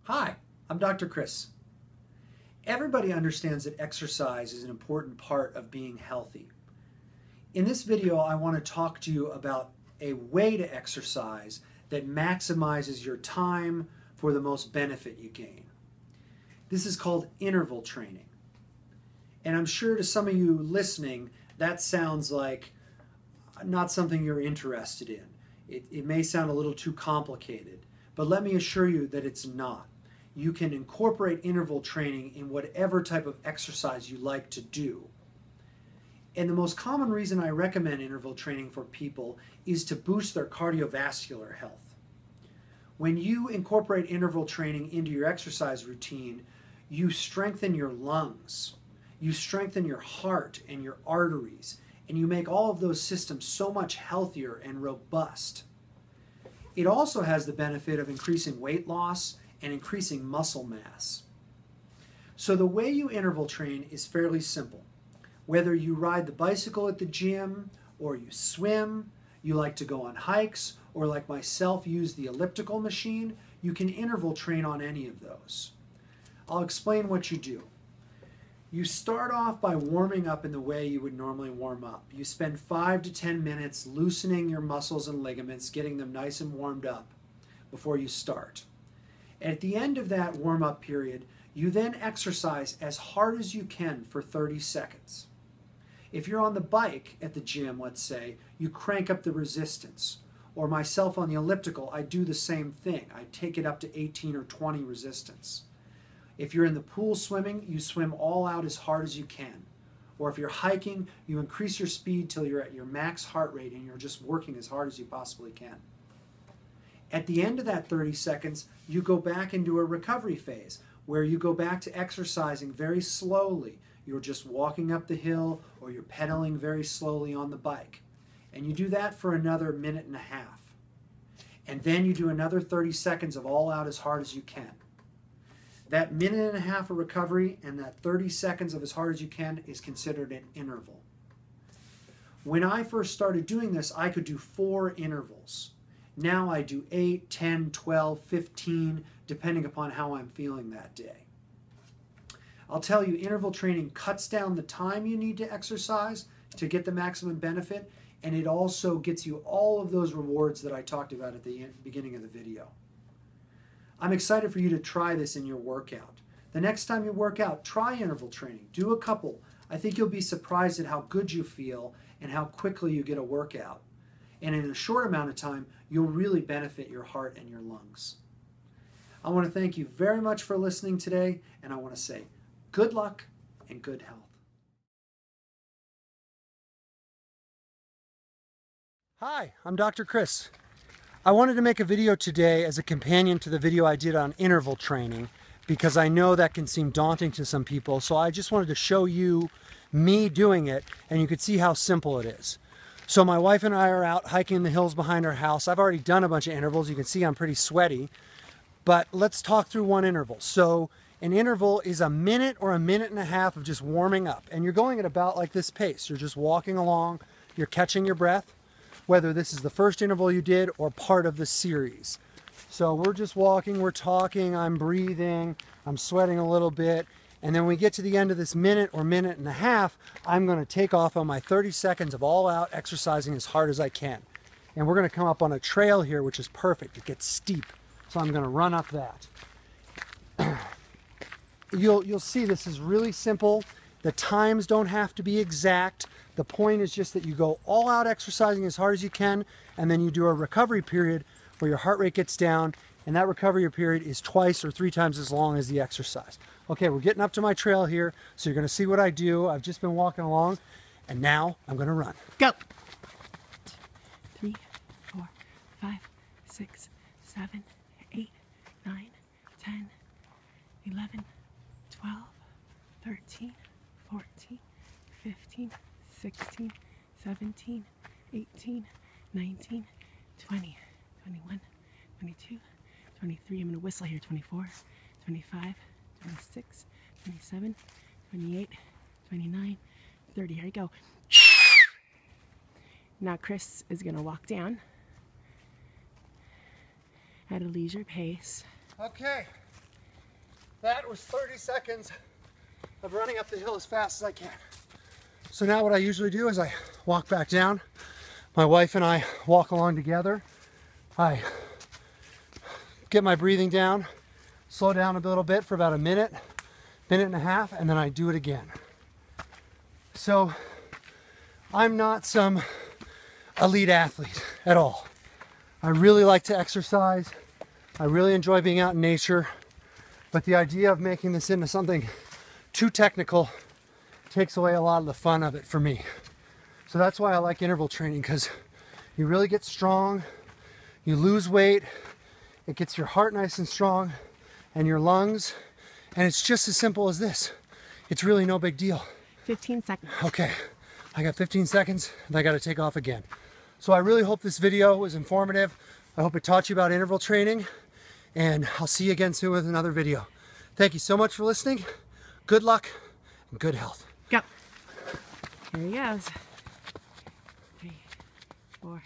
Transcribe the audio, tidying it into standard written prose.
Hi, I'm Dr. Chris. Everybody understands that exercise is an important part of being healthy. In this video, I want to talk to you about a way to exercise that maximizes your time for the most benefit you gain. This is called interval training. And I'm sure to some of you listening, that sounds like not something you're interested in. It may sound a little too complicated, but let me assure you that it's not. You can incorporate interval training in whatever type of exercise you like to do. And the most common reason I recommend interval training for people is to boost their cardiovascular health. When you incorporate interval training into your exercise routine, you strengthen your lungs, you strengthen your heart and your arteries, and you make all of those systems so much healthier and robust. It also has the benefit of increasing weight loss and increasing muscle mass. So the way you interval train is fairly simple. Whether you ride the bicycle at the gym, or you swim, you like to go on hikes, or like myself use the elliptical machine, you can interval train on any of those. I'll explain what you do. You start off by warming up in the way you would normally warm up. You spend 5 to 10 minutes loosening your muscles and ligaments, getting them nice and warmed up before you start. At the end of that warm-up period, you then exercise as hard as you can for 30 seconds. If you're on the bike at the gym, let's say, you crank up the resistance. Or myself on the elliptical, I do the same thing. I take it up to 18 or 20 resistance. If you're in the pool swimming, you swim all out as hard as you can. Or if you're hiking, you increase your speed till you're at your max heart rate and you're just working as hard as you possibly can. At the end of that 30 seconds, you go back into a recovery phase where you go back to exercising very slowly. You're just walking up the hill or you're pedaling very slowly on the bike. And you do that for another minute and a half. And then you do another 30 seconds of all out as hard as you can. That minute and a half of recovery and that 30 seconds of as hard as you can is considered an interval. When I first started doing this, I could do 4 intervals. Now I do 8, 10, 12, 15, depending upon how I'm feeling that day. I'll tell you, interval training cuts down the time you need to exercise to get the maximum benefit, and it also gets you all of those rewards that I talked about at the beginning of the video. I'm excited for you to try this in your workout. The next time you work out, try interval training. Do a couple. I think you'll be surprised at how good you feel and how quickly you get a workout. And in a short amount of time, you'll really benefit your heart and your lungs. I want to thank you very much for listening today, and I want to say good luck and good health. Hi, I'm Dr. Chris. I wanted to make a video today as a companion to the video I did on interval training because I know that can seem daunting to some people, so I just wanted to show you me doing it and you could see how simple it is. So my wife and I are out hiking in the hills behind our house. I've already done a bunch of intervals. You can see I'm pretty sweaty, but let's talk through one interval. So an interval is a minute or a minute and a half of just warming up, and you're going at about like this pace. You're just walking along, you're catching your breath, whether this is the first interval you did or part of the series. So we're just walking, we're talking, I'm breathing, I'm sweating a little bit, and then when we get to the end of this minute or minute and a half, I'm going to take off on my 30 seconds of all out exercising as hard as I can. And we're going to come up on a trail here, which is perfect. It gets steep, so I'm going to run up that. You'll see this is really simple. The times don't have to be exact. The point is just that you go all out exercising as hard as you can, and then you do a recovery period where your heart rate gets down, and that recovery period is 2 or 3 times as long as the exercise. Okay, we're getting up to my trail here, so you're going to see what I do. I've just been walking along, and now I'm going to run. Go! 3, 4, 5, 6, 7, 8, 9, 10, 11, 12, 13, 14, 15, 16, 17, 18, 19, 20, 21, 22, 23, I'm going to whistle here, 24, 25, 26, 27, 28, 29, 30. Here you go. Now Chris is going to walk down at a leisure pace. Okay, That was 30 seconds of running up the hill as fast as I can. So now what I usually do is I walk back down. My wife and I walk along together. I get my breathing down, slow down a little bit for about a minute, minute and a half, and then I do it again. So I'm not some elite athlete at all. I really like to exercise. I really enjoy being out in nature, but the idea of making this into something too technical takes away a lot of the fun of it for me. So that's why I like interval training, because you really get strong, you lose weight, it gets your heart nice and strong, and your lungs, and it's just as simple as this. It's really no big deal. 15 seconds. Okay, I got 15 seconds and I got to take off again. So I really hope this video was informative. I hope it taught you about interval training, and I'll see you again soon with another video. Thank you so much for listening. Good luck and good health. Go. Here he goes. 3, 4.